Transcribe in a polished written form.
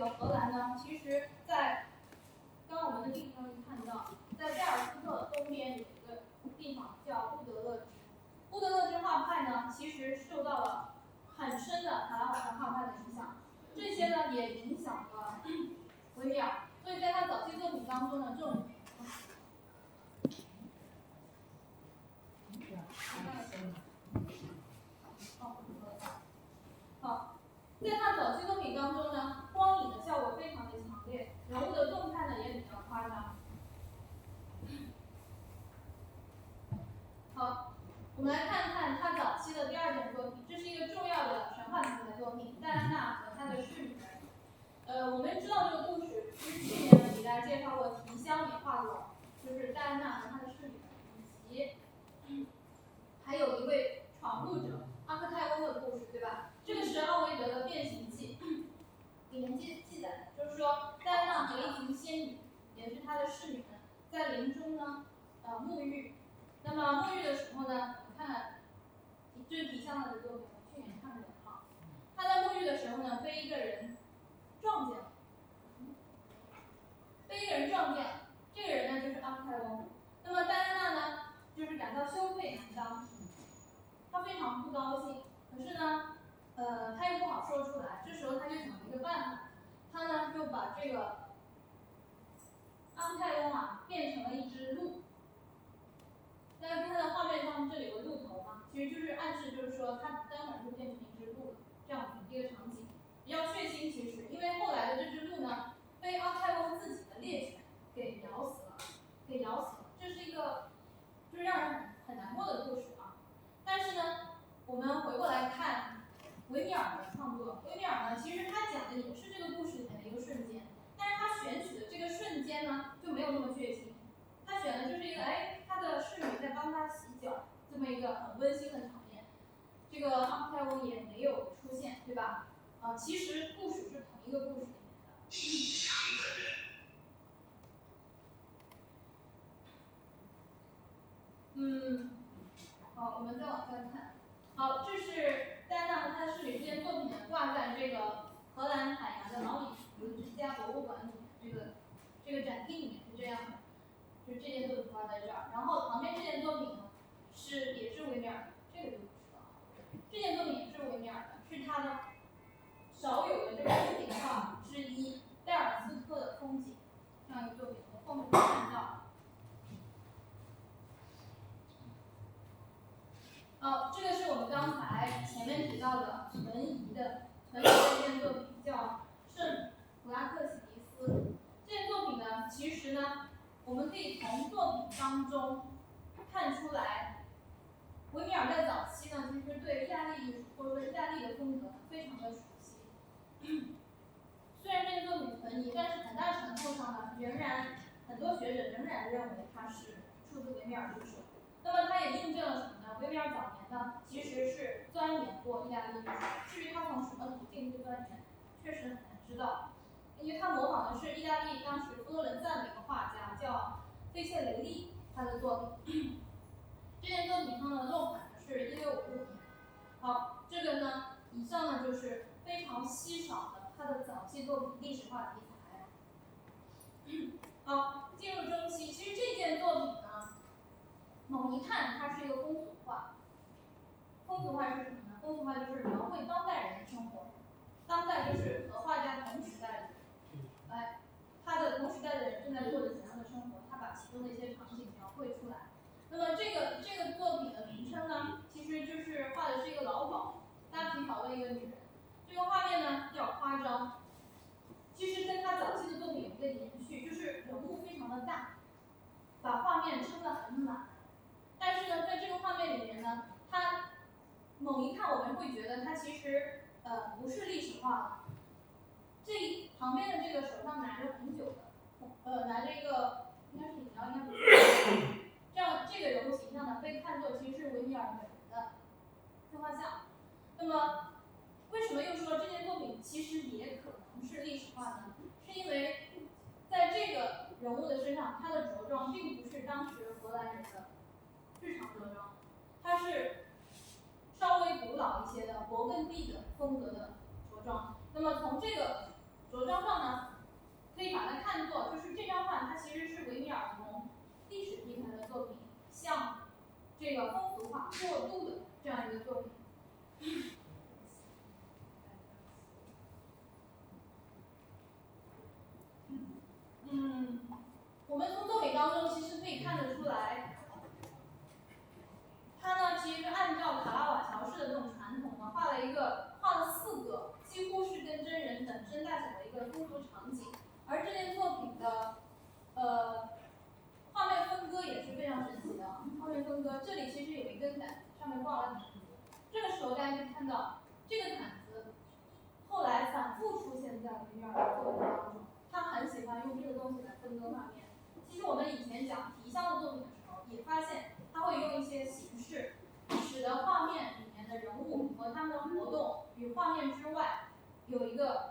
个荷兰呢，其实在刚刚我们的地图上看到，在贝尔斯特东边有一个地方叫乌德勒支。乌德勒支画派呢，其实受到了很深的卡拉瓦乔画派的影响，这些呢也影响了维米尔。所以在他早期作品当中呢，这种好，在他早期作品当中呢，光影的效果非常的强烈，人物的动态呢也比较夸张。好，我们来看看他早期的第二件作品，这是一个重要的神话题材作品《戴安娜和她的侍女人》。我们知道这个故事，其实去年呢给大家介绍过提香也画过，就是戴安娜和她的侍女人，以及还有一位闯入者阿克泰翁的故事，对吧？这个是奥维德的《变形记》里面记载的，就是说戴安娜和一群仙女，也是她的侍女们，在林中呢沐浴。那么沐浴的时候呢，我们看看，这是提香的作品，去年看过哈。他在沐浴的时候呢，被一个人撞见了，这个人呢就是阿克泰翁。那么戴安娜呢，就是感到羞愧难当，她非常不高兴，可是呢，她又不好说出来。这时候她就想了一个办法，她呢就把这个阿克泰翁啊变成了一只鹿。大家看到画面上这里有个鹿头嘛，其实就是暗示，就是说它待会儿就变成一只鹿了，这样子一个场景，比较血腥。其实，因为后来的这只鹿呢，被阿泰翁自己的猎犬给咬死了，这是一个就是让人很难过的故事啊。但是呢，我们回过来看维米尔的创作，维米尔呢，其实他讲的也是这个故事里面的一个瞬间，但是他选取的这个瞬间呢，就没有那么血腥。他选的就是一个他的侍女在帮他洗脚，这么一个很温馨的场面。这个阿克泰翁也没有出现，对吧？其实故事是同一个故事里面的。好，我们再往下看。好，这是戴安娜和她的侍女这件作品呢，挂在这个荷兰海牙的劳里茨之家博物馆里面，这个展厅里面是这样的。就这件作品挂在这儿，然后旁边这件作品呢也是维米尔的，这个就不知道。这件作品也是维米尔的，是他的少有的这个作品画之一，戴尔斯特的风景这样一个作品，我们后面会看到。这个是我们刚才前面提到的存疑的一件作品，叫圣普拉克西迪斯。这件作品呢，其实呢，我们可以从作品当中看出来，维米尔在早期呢，其实对意大利艺术或者说意大利的风格非常的熟悉。虽然这件作品存疑，但是很大程度上呢，很多学者仍然认为它是出自维米尔之手。那么它也印证了什么呢？维米尔早年呢，其实是钻研过意大利艺术，至于他从什么途径去钻研，确实很难知道。因为他模仿的是意大利当时佛罗伦萨的一个画家叫费切雷利他的作品。这件作品上的落款是1655年。好，这个呢，以上呢就是非常稀少的他的早期作品历史化题材。好，进入中期，其实这件作品呢，猛一看它是一个风俗画。风俗画是什么呢？风俗画就是描绘当代人的生活，当代就是和画家同时代的人，他的同时代的人正在过着怎样的生活，他把其中的一些场景描绘出来。那么这个作品的名称呢，其实就是画的是一个老鸨搭皮条的一个女人。这个画面呢比较夸张，其实跟他早期的作品有一个延续，就是人物非常的大，把画面撑得很满。但是呢，在这个画面里面呢，它猛一看我们会觉得它其实不是历史画了。这旁边的这个手上拿着红酒的，拿着一个应该是饮料，应该不是。这样这个人物形象呢，被看作其实是维米尔本人的自画像。那么，为什么又说这件作品其实也可能是历史画呢？是因为在这个人物的身上，他的着装并不是当时荷兰人的日常着装，它是稍微古老一些的勃艮第的风格的着装。那么从这个着装上述场景。而这件作品的画面分割也是非常神奇的。画面分割，这里其实有一根杆子，上面挂了毯子。这个时候大家可以看到，这个毯子后来反复出现在维米尔的作品当中。他很喜欢用这个东西来分割画面。其实我们以前讲皮象的作品的时候，也发现他会用一些形式，使得画面里面的人物和他们的活动与画面之外有一个